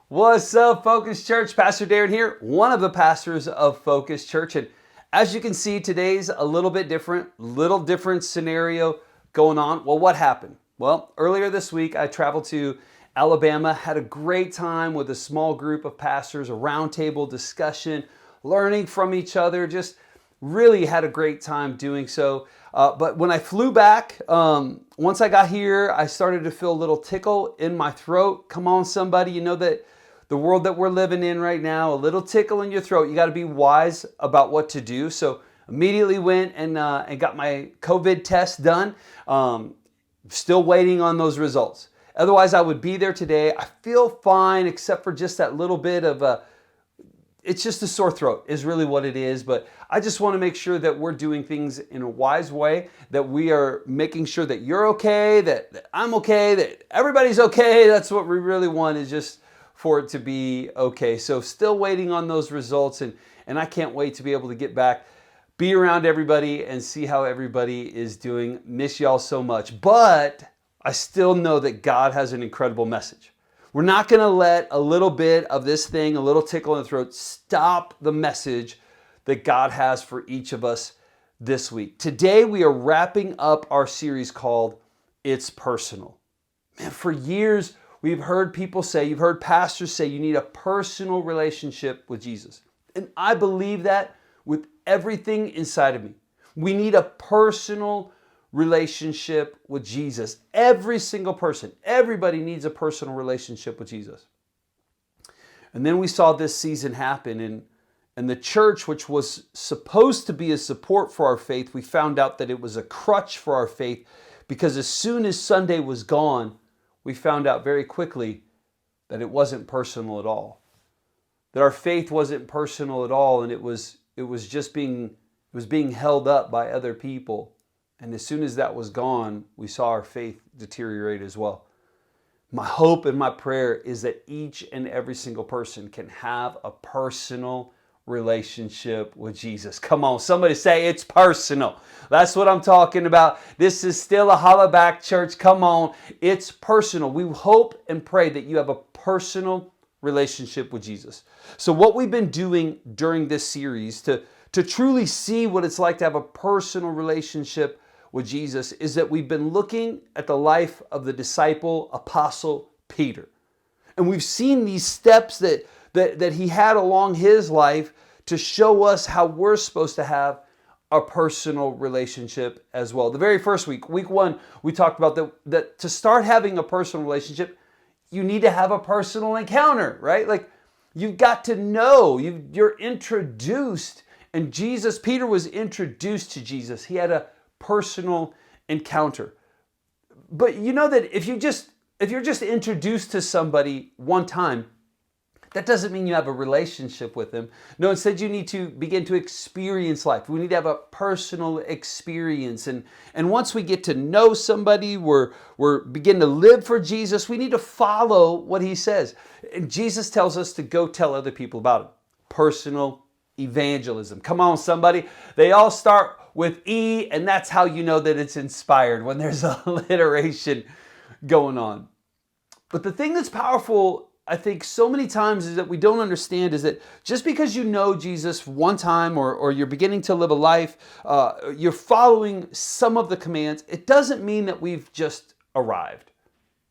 What's up, Focus Church? Pastor Darren here, one of the pastors of Focus Church. And as you can see, today's a little bit different, scenario going on. Well, what happened? Well, earlier this week, I traveled to Alabama, had a great time with a small group of pastors, a roundtable discussion, learning from each other, just really had a great time doing so. But when I flew back, once I got here, I started to feel a little tickle in my throat. Come on, somebody, you know that the world that we're living in right now, a little tickle in your throat. You got to be wise about what to do. So immediately went and got my COVID test done. Still waiting on those results. Otherwise, I would be there today. I feel fine, except for just that little bit of it's just a sore throat is really what it is. But I just want to make sure that we're doing things in a wise way, that we are making sure that you're okay, that I'm okay, that everybody's okay. That's what we really want, is just for it to be okay. So still waiting on those results, and I can't wait to be able to get back, be around everybody and see how everybody is doing. Miss y'all so much. But I still know that God has an incredible message. We're not going to let a little bit of this thing, a little tickle in the throat, stop the message that God has for each of us this week. Today we are wrapping up our series called It's Personal. Man, for years we've heard people say, you've heard pastors say, you need a personal relationship with Jesus. And I believe that with everything inside of me. We need a personal relationship with Jesus. Every single person, everybody needs a personal relationship with Jesus. And then we saw this season happen, and the church, which was supposed to be a support for our faith, we found out that it was a crutch for our faith, because as soon as Sunday was gone, we found out very quickly that it wasn't personal at all. That our faith wasn't personal at all, and it was just being held up by other people. And as soon as that was gone, we saw our faith deteriorate as well. My hope and my prayer is that each and every single person can have a personal relationship with Jesus. Come on, somebody say it's personal. That's what I'm talking about. This is still a hollaback church. Come on, it's personal. We hope and pray that you have a personal relationship with Jesus. So what we've been doing during this series to truly see what it's like to have a personal relationship with Jesus is that we've been looking at the life of the disciple apostle Peter. And we've seen these steps that he had along his life to show us how we're supposed to have a personal relationship as well. The very first week 1, we talked about that to start having a personal relationship, you need to have a personal encounter, right? Like, you've got to know, you're introduced. And Peter was introduced to Jesus. He had a personal encounter. But you know that if you're just introduced to somebody one time, that doesn't mean you have a relationship with them. No, instead you need to begin to experience life. We need to have a personal experience. And once we get to know somebody, we're begin to live for Jesus, we need to follow what he says. And Jesus tells us to go tell other people about him. Personal evangelism. Come on, somebody. They all start with E, and that's how you know that it's inspired, when there's alliteration going on. But the thing that's powerful, I think, so many times is that we don't understand is that just because you know Jesus one time or you're beginning to live a life, you're following some of the commands, it doesn't mean that we've just arrived.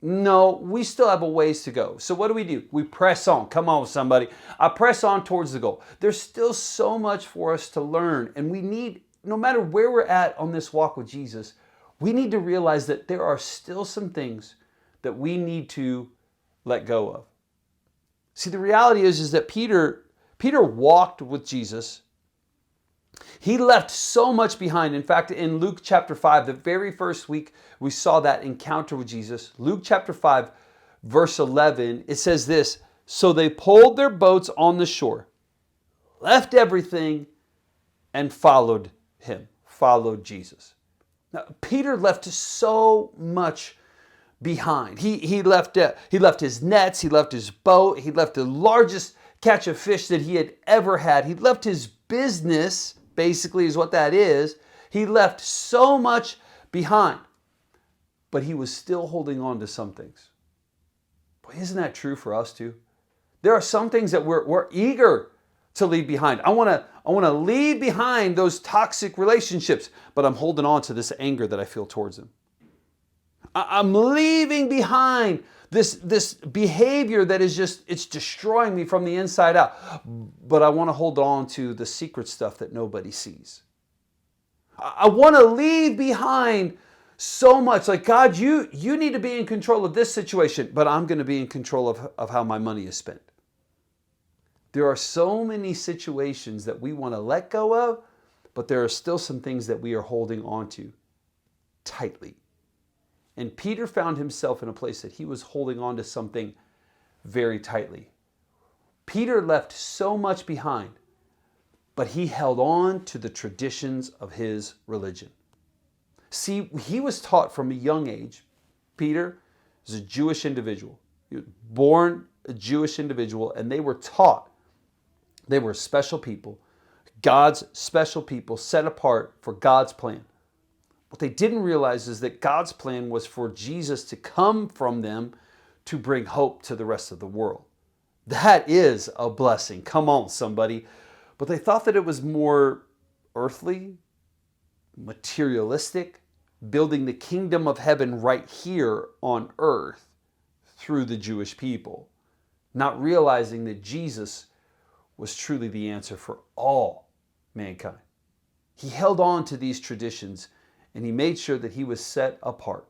No, we still have a ways to go. So what do? We press on. Come on, somebody. I press on towards the goal. There's still so much for us to learn, and we need, no matter where we're at on this walk with Jesus, we need to realize that there are still some things that we need to let go of. See, the reality is that Peter walked with Jesus. He left so much behind. In fact, in Luke chapter 5, the very first week we saw that encounter with Jesus. Luke chapter 5, verse 11, it says this: "So they pulled their boats on the shore, left everything, and followed him," followed Jesus. Now, Peter left so much behind. He left his nets, he left his boat, he left the largest catch of fish that he had ever had. He left his business, basically is what that is. He left so much behind, but he was still holding on to some things. Boy, isn't that true for us too? There are some things that we're eager to leave behind. I want to leave behind those toxic relationships, but I'm holding on to this anger that I feel towards them. I'm leaving behind this behavior that is it's destroying me from the inside out. But I want to hold on to the secret stuff that nobody sees. I want to leave behind so much. Like, God, you need to be in control of this situation, but I'm going to be in control of how my money is spent. There are so many situations that we want to let go of, but there are still some things that we are holding on to tightly. And Peter found himself in a place that he was holding on to something very tightly. Peter left so much behind, but he held on to the traditions of his religion. See, he was taught from a young age. Peter is a Jewish individual. He was born a Jewish individual, and they were taught they were special people, God's special people set apart for God's plan. What they didn't realize is that God's plan was for Jesus to come from them to bring hope to the rest of the world. That is a blessing. Come on, somebody. But they thought that it was more earthly, materialistic, building the kingdom of heaven right here on earth through the Jewish people, not realizing that Jesus was truly the answer for all mankind. He held on to these traditions and he made sure that he was set apart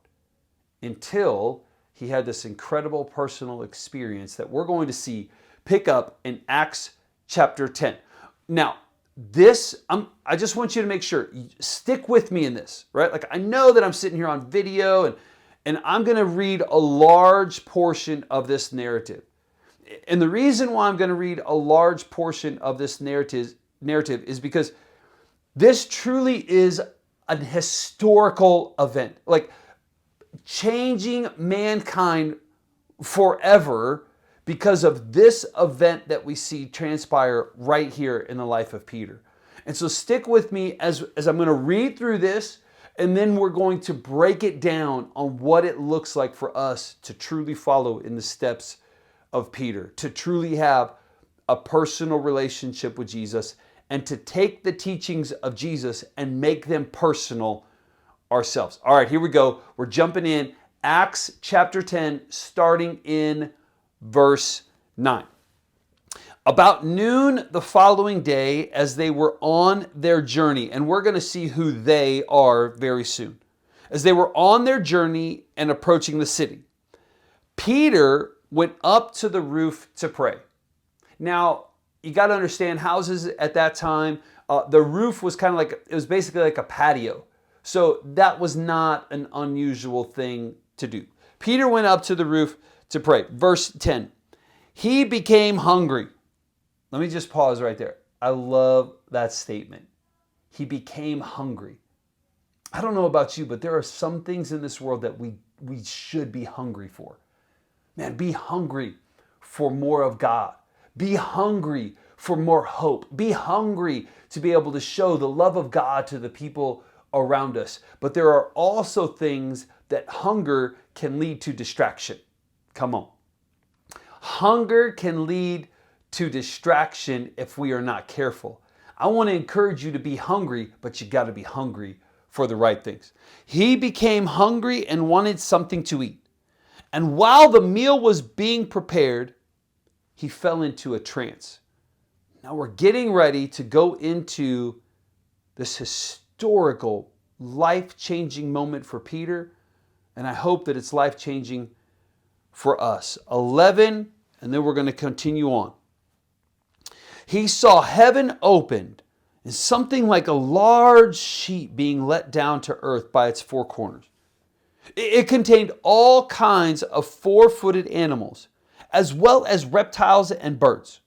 until he had this incredible personal experience that we're going to see pick up in Acts chapter 10. Now, I just want you to make sure, stick with me in this, right? Like, I know that I'm sitting here on video and I'm going to read a large portion of this narrative. And the reason why I'm going to read a large portion of this narrative is because this truly is an historical event, like changing mankind forever because of this event that we see transpire right here in the life of Peter. And so stick with me as I'm going to read through this, and then we're going to break it down on what it looks like for us to truly follow in the steps of Peter, to truly have a personal relationship with Jesus, and to take the teachings of Jesus and make them personal ourselves. All right, here we go. We're jumping in. Acts chapter 10, starting in verse 9. About noon the following day, as they were on their journey, and we're going to see who they are very soon. As they were on their journey and approaching the city, Peter went up to the roof to pray. Now, you got to understand, houses at that time, the roof was kind of like, it was basically like a patio. So that was not an unusual thing to do. Peter went up to the roof to pray. Verse 10, he became hungry. Let me just pause right there. I love that statement. He became hungry. I don't know about you, but there are some things in this world that we should be hungry for. Man, be hungry for more of God. Be hungry for more hope. Be hungry to be able to show the love of God to the people around us. But there are also things that hunger can lead to distraction. Come on. Hunger can lead to distraction if we are not careful. I want to encourage you to be hungry, but you got to be hungry for the right things. He became hungry and wanted something to eat. And while the meal was being prepared, he fell into a trance. Now we're getting ready to go into this historical, life-changing moment for Peter, and I hope that it's life-changing for us. 11, and then we're going to continue on. He saw heaven opened and something like a large sheet being let down to earth by its four corners. It contained all kinds of four-footed animals, as well as reptiles and birds.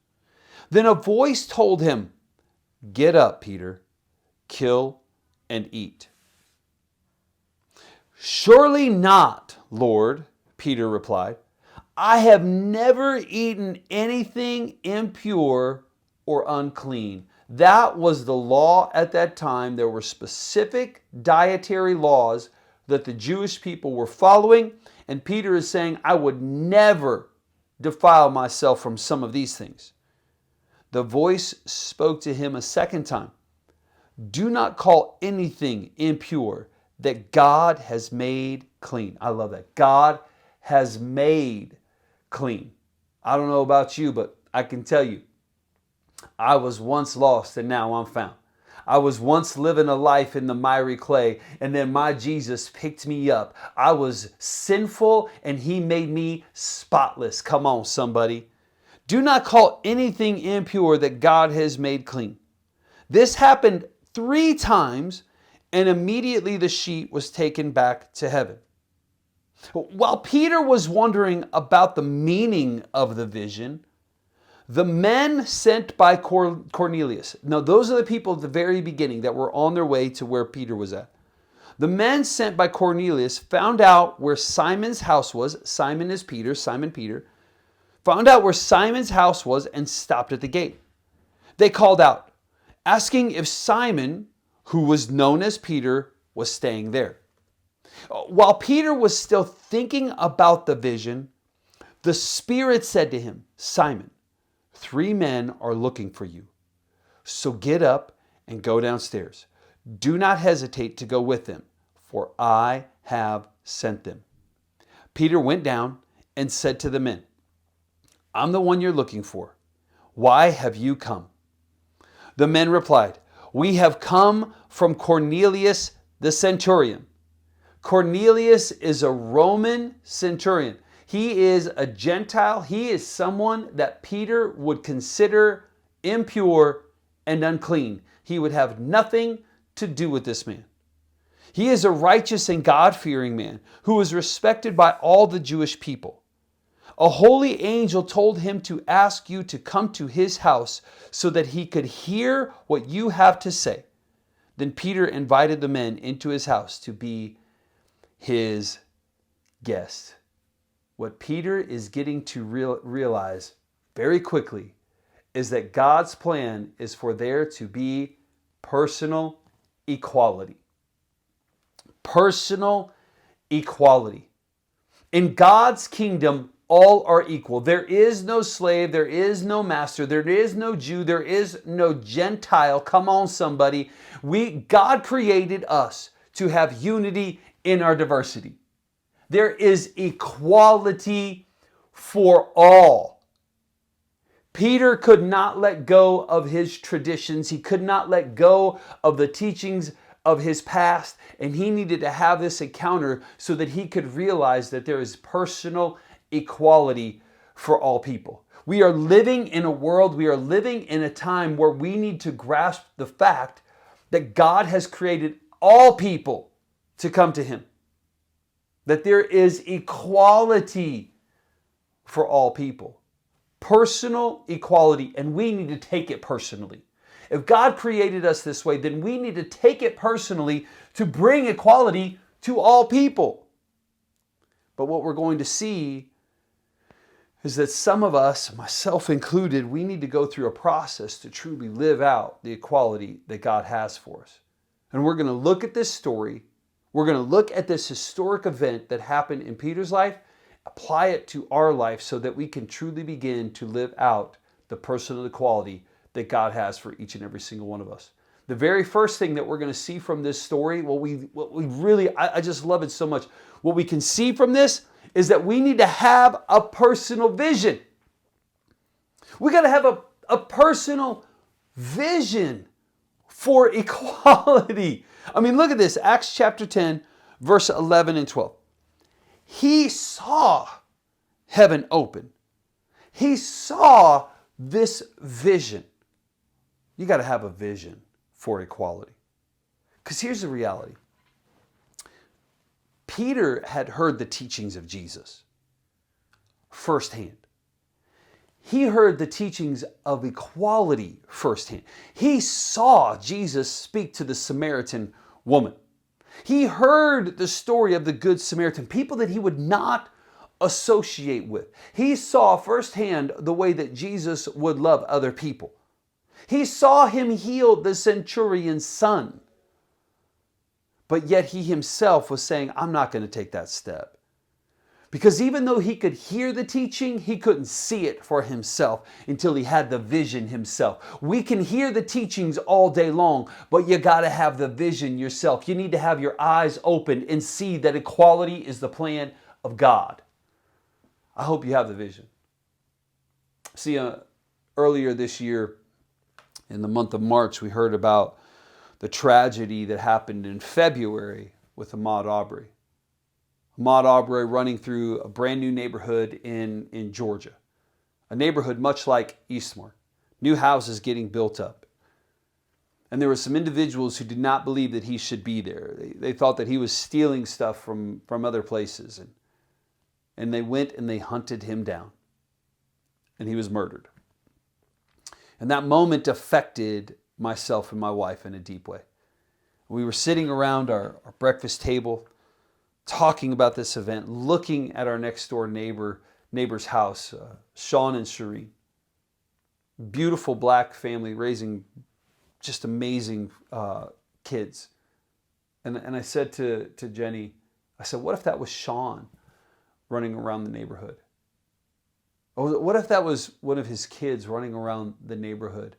Then a voice told him, "Get up, Peter, kill and eat." "Surely not, Lord," Peter replied. "I have never eaten anything impure or unclean." That was the law at that time. There were specific dietary laws that the Jewish people were following, and Peter is saying, I would never defile myself from some of these things. The voice spoke to him a second time. Do not call anything impure that God has made clean. I love that. God has made clean. I don't know about you, but I can tell you, I was once lost and now I'm found. I was once living a life in the miry clay, and then my Jesus picked me up. I was sinful and he made me spotless. Come on, somebody. Do not call anything impure that God has made clean. This happened 3 times, and immediately the sheet was taken back to heaven. While Peter was wondering about the meaning of the vision, the men sent by Cornelius. Now, those are the people at the very beginning that were on their way to where Peter was at. The men sent by Cornelius found out where Simon's house was. Simon is Peter, Simon Peter. Found out where Simon's house was and stopped at the gate. They called out, asking if Simon, who was known as Peter, was staying there. While Peter was still thinking about the vision, the Spirit said to him, Simon, 3 men are looking for you. So get up and go downstairs. Do not hesitate to go with them, for I have sent them. Peter went down and said to the men, I'm the one you're looking for. Why have you come? The men replied, we have come from Cornelius the centurion. Cornelius is a Roman centurion. He is a Gentile. He is someone that Peter would consider impure and unclean. He would have nothing to do with this man. He is a righteous and God-fearing man who is respected by all the Jewish people. A holy angel told him to ask you to come to his house so that he could hear what you have to say. Then Peter invited the men into his house to be his guest. What Peter is getting to realize very quickly is that God's plan is for there to be personal equality. Personal equality. In God's kingdom, all are equal. There is no slave, there is no master, there is no Jew, there is no Gentile. Come on, somebody. God created us to have unity in our diversity. There is equality for all. Peter could not let go of his traditions. He could not let go of the teachings of his past, and he needed to have this encounter so that he could realize that there is personal equality for all people. We are living in a world, we are living in a time where we need to grasp the fact that God has created all people to come to him. That there is equality for all people. Personal equality, and we need to take it personally. If God created us this way, then we need to take it personally to bring equality to all people. But what we're going to see is that some of us, myself included, we need to go through a process to truly live out the equality that God has for us. And we're going to look at this story. We're going to look at this historic event that happened in Peter's life, apply it to our life so that we can truly begin to live out the personal equality that God has for each and every single one of us. The very first thing that we're going to see from this story, I just love it so much. What we can see from this is that we need to have a personal vision. We got to have a personal vision for equality. I mean, look at this. Acts chapter 10, verse 11 and 12. He saw heaven open. He saw this vision. You got to have a vision for equality. Because here's the reality. Peter had heard the teachings of Jesus firsthand. He heard the teachings of equality firsthand. He saw Jesus speak to the Samaritan woman. He heard the story of the Good Samaritan, people that he would not associate with. He saw firsthand the way that Jesus would love other people. He saw him heal the centurion's son. But yet he himself was saying, I'm not going to take that step. Because even though he could hear the teaching, he couldn't see it for himself until he had the vision himself. We can hear the teachings all day long, but you got to have the vision yourself. You need to have your eyes open and see that equality is the plan of God. I hope you have the vision. See, earlier this year, in the month of March, we heard about the tragedy that happened in February with Ahmaud Arbery. Ahmaud Arbery running through a brand new neighborhood in Georgia. A neighborhood much like Eastmore. New houses getting built up. And there were some individuals who did not believe that he should be there. They thought that he was stealing stuff from other places. And they went and they hunted him down. And he was murdered. And that moment affected myself and my wife in a deep way. We were sitting around our breakfast table, talking about this event, looking at our next door neighbor's house, Sean and Shireen. Beautiful black family raising just amazing kids. And I said to Jenny, I said, what if that was Sean running around the neighborhood? Or what if that was one of his kids running around the neighborhood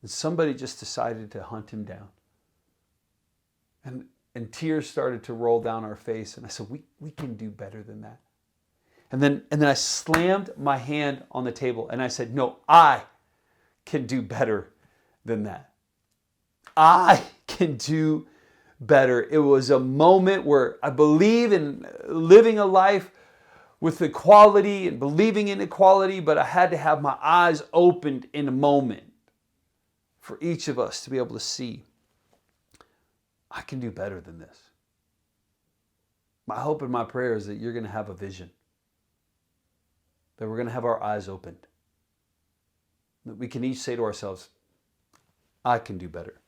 and somebody just decided to hunt him down? And tears started to roll down our face. And I said, we can do better than that. And then I slammed my hand on the table and I said, no, I can do better than that. I can do better. It was a moment where I believe in living a life with equality and believing in equality, but I had to have my eyes opened in a moment for each of us to be able to see, I can do better than this. My hope and my prayer is that you're going to have a vision, that we're going to have our eyes opened, that we can each say to ourselves, I can do better.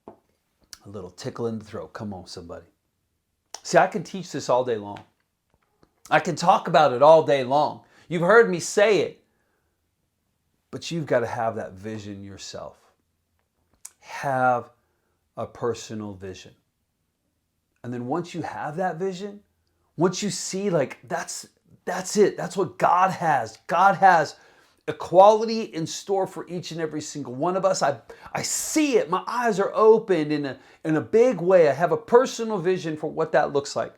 A little tickle in the throat. Come on, somebody. See, I can teach this all day long. I can talk about it all day long. You've heard me say it. But you've got to have that vision yourself. Have a personal vision. And then once you have that vision, once you see like that's it. That's what God has. God has equality in store for each and every single one of us. I see it. My eyes are opened in a big way. I have a personal vision for what that looks like.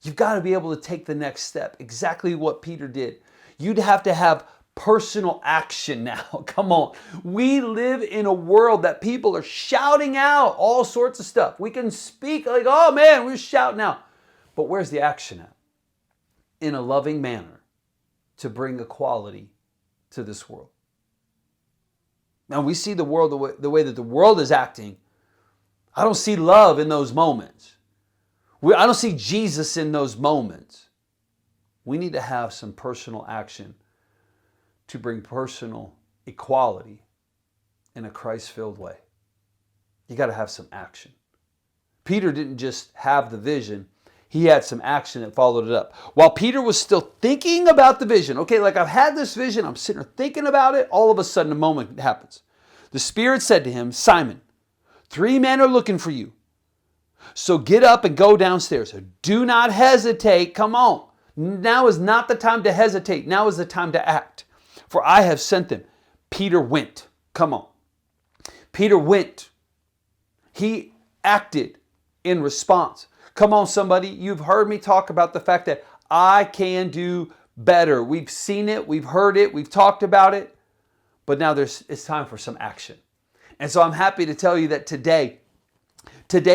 You've got to be able to take the next step. Exactly what Peter did. You'd have to have personal action now. Come on. We live in a world that people are shouting out all sorts of stuff. We can speak like, oh man, we're shouting out. But where's the action at? In a loving manner to bring equality to this world. Now we see the world the way that the world is acting. I don't see love in those moments. I don't see Jesus in those moments. We need to have some personal action to bring personal equality in a Christ-filled way. You got to have some action. Peter didn't just have the vision. He had some action that followed it up. While Peter was still thinking about the vision, okay, like I've had this vision, I'm sitting there thinking about it, all of a sudden a moment happens. The Spirit said to him, Simon, 3 men are looking for you. So get up and go downstairs. Do not hesitate. Come on. Now is not the time to hesitate. Now is the time to act. For I have sent them. Peter went. Come on. Peter went. He acted in response. Come on, somebody. You've heard me talk about the fact that I can do better. We've seen it. We've heard it. We've talked about it. But now it's time for some action. And so I'm happy to tell you that today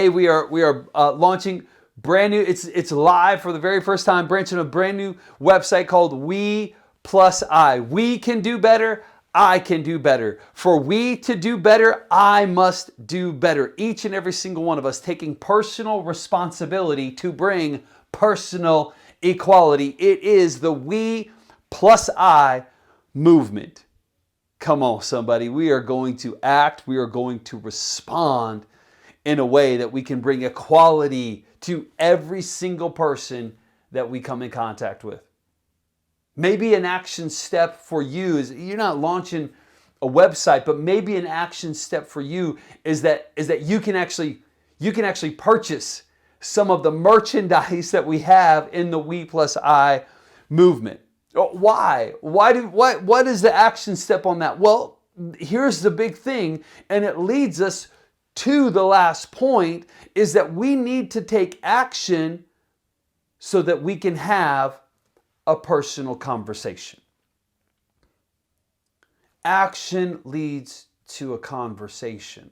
we are launching brand new. It's live for the very first time, branching a brand new website called We Plus I. We can do better. I can do better. For we to do better, I must do better. Each and every single one of us taking personal responsibility to bring personal equality. It is the We Plus I movement. Come on, somebody. We are going to act. We are going to respond in a way that we can bring equality to every single person that we come in contact with. Maybe an action step for you is you're not launching a website, but maybe an action step for you is that you can actually purchase some of the merchandise that we have in the We Plus I movement. Why? What is the action step on that? Well, here's the big thing, and it leads us to the last point, is that we need to take action so that we can have a personal conversation. Action leads to a conversation.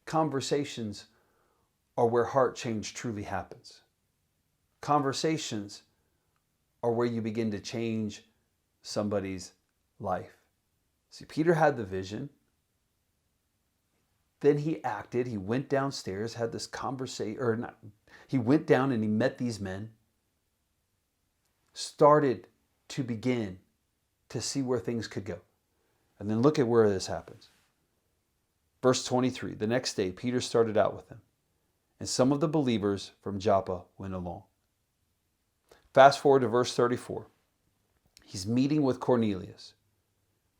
Conversations are where heart change truly happens. Conversations are where you begin to change somebody's life. See, Peter had the vision. Then he acted. He went downstairs, had this conversation, he went down and he met these men, started to begin to see where things could go. And then look at where this happens. Verse 23, the next day, Peter started out with them, and some of the believers from Joppa went along. Fast forward to verse 34. He's meeting with Cornelius.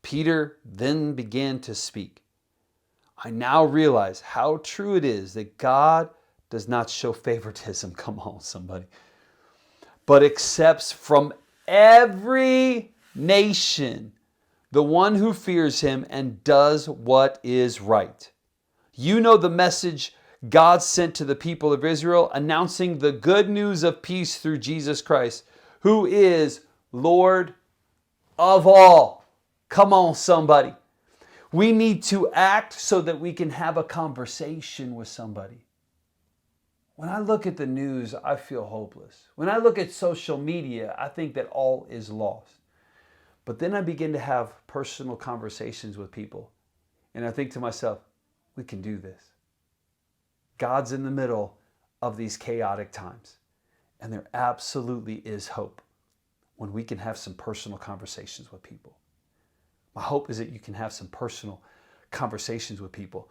Peter then began to speak. I now realize how true it is that God does not show favoritism, come on somebody, but accepts from every nation the one who fears him and does what is right. You know the message God sent to the people of Israel, announcing the good news of peace through Jesus Christ, who is Lord of all. Come on, somebody. We need to act so that we can have a conversation with somebody. When I look at the news, I feel hopeless. When I look at social media, I think that all is lost. But then I begin to have personal conversations with people. And I think to myself, we can do this. God's in the middle of these chaotic times. And there absolutely is hope when we can have some personal conversations with people. My hope is that you can have some personal conversations with people.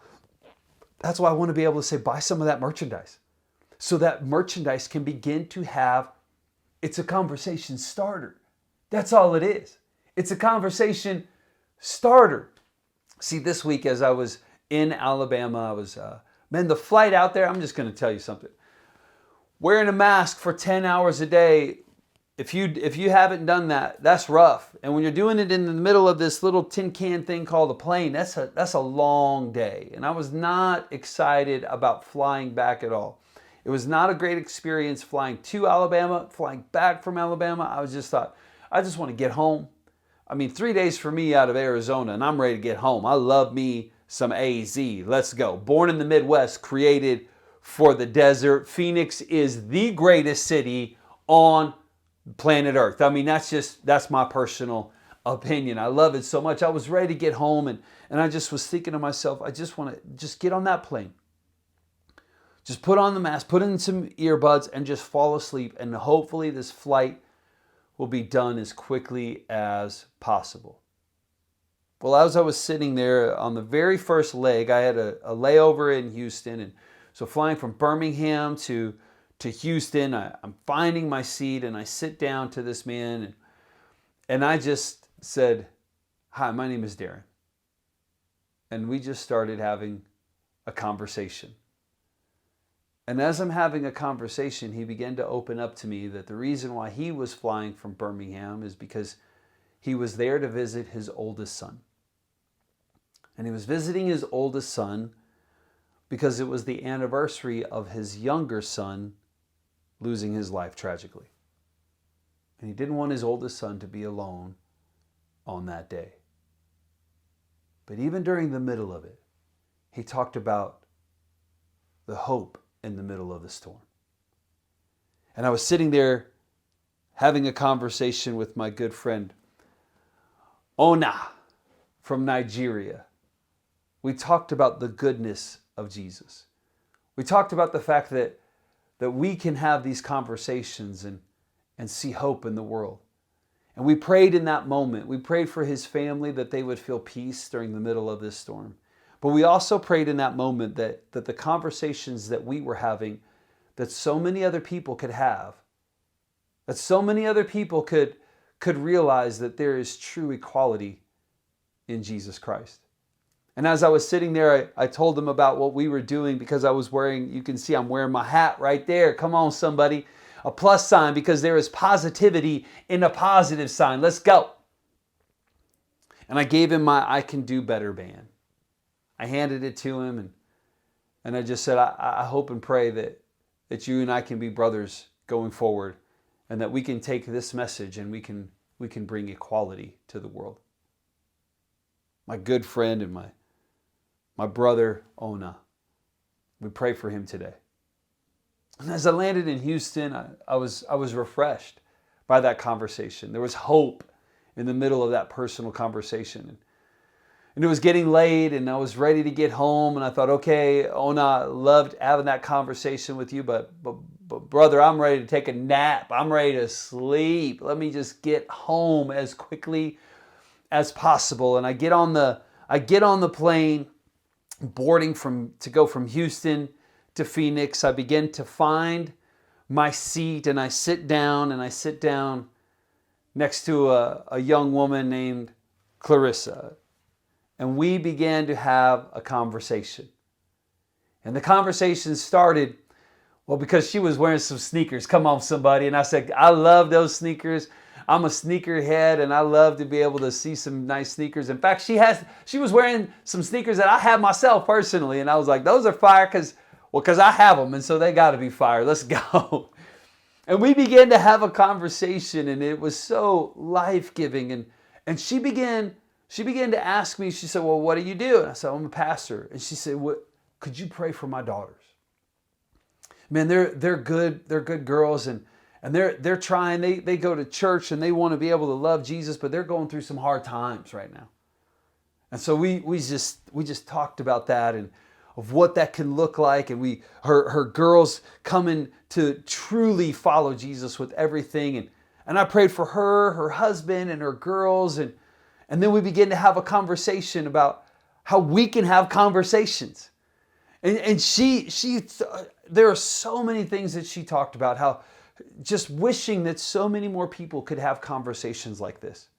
That's why I want to be able to say, buy some of that merchandise. So that merchandise can begin to have, it's a conversation starter. That's all it is. It's a conversation starter. See, this week as I was in Alabama, the flight out there, I'm just going to tell you something. Wearing a mask for 10 hours a day, if you haven't done that, that's rough. And when you're doing it in the middle of this little tin can thing called a plane, that's a long day. And I was not excited about flying back at all. It was not a great experience flying to Alabama, flying back from Alabama. I just want to get home. 3 days for me out of Arizona, and I'm ready to get home. I love me some AZ. Let's go. Born in the Midwest, created for the desert. Phoenix is the greatest city on planet Earth. That's my personal opinion. I love it so much. I was ready to get home, and I just was thinking to myself, I just want to just get on that plane. Just put on the mask, put in some earbuds, and just fall asleep. And hopefully this flight will be done as quickly as possible. Well, as I was sitting there on the very first leg, I had a layover in Houston. And so flying from Birmingham to Houston, I'm finding my seat and I sit down to this man and I just said, "Hi, my name is Darren." And we just started having a conversation. And as I'm having a conversation, he began to open up to me that the reason why he was flying from Birmingham is because he was there to visit his oldest son. And he was visiting his oldest son because it was the anniversary of his younger son losing his life tragically. And he didn't want his oldest son to be alone on that day. But even during the middle of it, he talked about the hope in the middle of the storm. And I was sitting there having a conversation with my good friend Ona from Nigeria. We talked about the goodness of Jesus. We talked about the fact that we can have these conversations and see hope in the world. And we prayed in that moment. We prayed for his family that they would feel peace during the middle of this storm. But we also prayed in that moment that the conversations that we were having, that so many other people could have, that so many other people could realize that there is true equality in Jesus Christ. And as I was sitting there, I told them about what we were doing because I was wearing, you can see I'm wearing my hat right there. Come on, somebody. A plus sign because there is positivity in a positive sign. Let's go. And I gave him my I Can Do Better band. I handed it to him and I just said, I hope and pray that you and I can be brothers going forward and that we can take this message and we can bring equality to the world. My good friend and my brother, Ona, we pray for him today. And as I landed in Houston, I was refreshed by that conversation. There was hope in the middle of that personal conversation. And it was getting late and I was ready to get home. And I thought, okay, Ona, loved having that conversation with you, but brother, I'm ready to take a nap. I'm ready to sleep. Let me just get home as quickly as possible. And I get on the plane, boarding to go from Houston to Phoenix. I begin to find my seat and I sit down next to a young woman named Clarissa. And we began to have a conversation. And the conversation started, well, because she was wearing some sneakers. Come on, somebody. And I said, I love those sneakers. I'm a sneakerhead and I love to be able to see some nice sneakers. In fact, she was wearing some sneakers that I have myself personally. And I was like, those are fire because I have them. And so they got to be fire. Let's go. And we began to have a conversation and it was so life-giving. And she began to ask me, she said, well, what do you do? And I said, I'm a pastor. And she said, could you pray for my daughters? Man, they're good girls and they're trying, they go to church and they want to be able to love Jesus, but they're going through some hard times right now. And so we just talked about that and of what that can look like. And her girls coming to truly follow Jesus with everything. And I prayed for her husband and her girls. And then we began to have a conversation about how we can have conversations. And there are so many things that she talked about, how just wishing that so many more people could have conversations like this.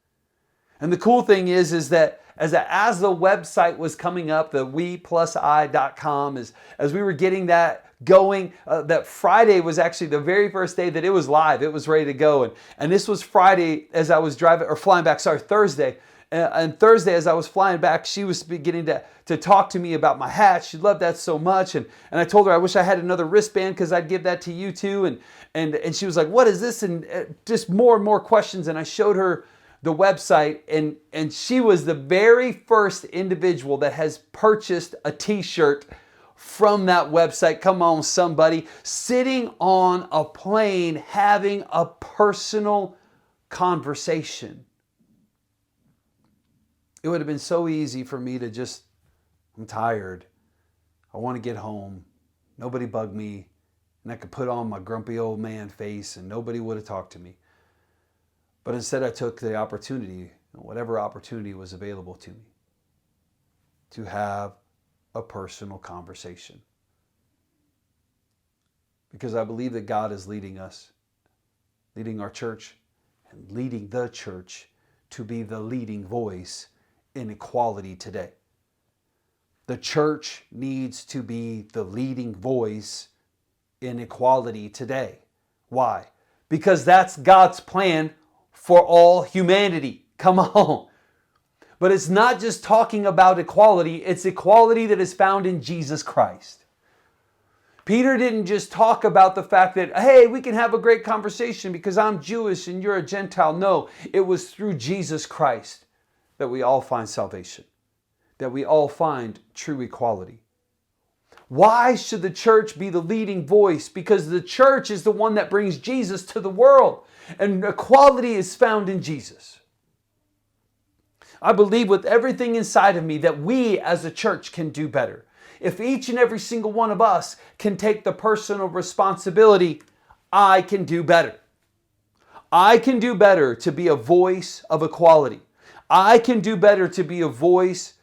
And the cool thing is that as the website was coming up, the WePlusI.com, as we were getting that going, that Friday was actually the very first day that it was live. It was ready to go. And this was Friday as I was Thursday. And Thursday, as I was flying back, she was beginning to talk to me about my hat. She loved that so much. And I told her I wish I had another wristband because I'd give that to you too. And she was like, what is this? And just more and more questions. And I showed her the website. And she was the very first individual that has purchased a t-shirt from that website. Come on, somebody. Sitting on a plane, having a personal conversation. It would have been so easy for me to I'm tired. I want to get home. Nobody bugged me. And I could put on my grumpy old man face and nobody would have talked to me. But instead I took the opportunity, whatever opportunity was available to me, to have a personal conversation. Because I believe that God is leading us, leading our church, and leading the church to be the leading voice in equality today. The church needs to be the leading voice in equality today. Why? Because that's God's plan for all humanity. Come on. But it's not just talking about equality, it's equality that is found in Jesus Christ. Peter didn't just talk about the fact that, hey, we can have a great conversation because I'm Jewish and you're a Gentile. No, it was through Jesus Christ that we all find salvation, that we all find true equality. Why should the church be the leading voice? Because the church is the one that brings Jesus to the world, and equality is found in Jesus. I believe with everything inside of me that we as a church can do better. If each and every single one of us can take the personal responsibility, I can do better. I can do better to be a voice of equality. I can do better to be a voice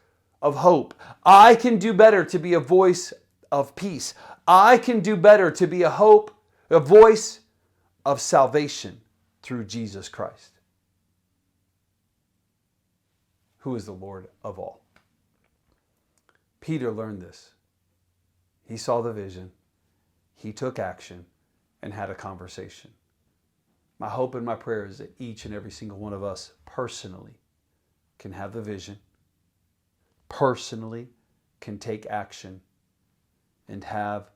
of hope. I can do better to be a voice of peace. I can do better to be a voice of salvation through Jesus Christ, who is the Lord of all. Peter learned this. He saw the vision, he took action, and had a conversation. My hope and my prayer is that each and every single one of us personally can have the vision, personally can take action, and have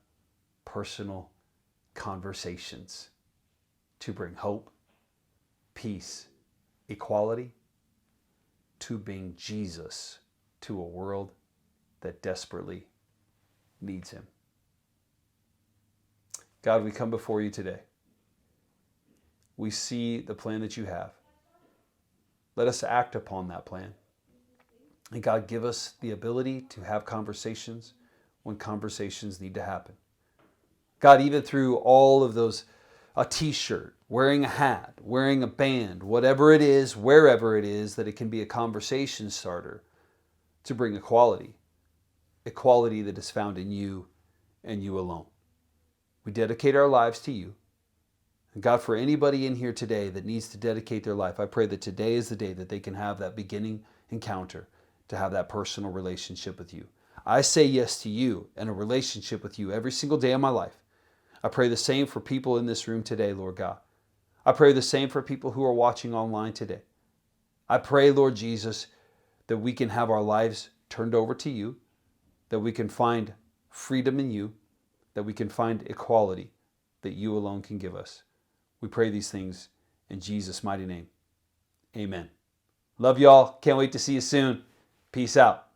personal conversations to bring hope, peace, equality, to bring Jesus to a world that desperately needs him. God, we come before you today. We see the plan that you have. Let us act upon that plan. And God, give us the ability to have conversations when conversations need to happen. God, even through all of those, a t-shirt, wearing a hat, wearing a band, whatever it is, wherever it is, that it can be a conversation starter to bring equality. Equality that is found in you and you alone. We dedicate our lives to you. And God, for anybody in here today that needs to dedicate their life, I pray that today is the day that they can have that beginning encounter to have that personal relationship with you. I say yes to you and a relationship with you every single day of my life. I pray the same for people in this room today, Lord God. I pray the same for people who are watching online today. I pray, Lord Jesus, that we can have our lives turned over to you, that we can find freedom in you, that we can find equality that you alone can give us. We pray these things in Jesus' mighty name. Amen. Love y'all. Can't wait to see you soon. Peace out.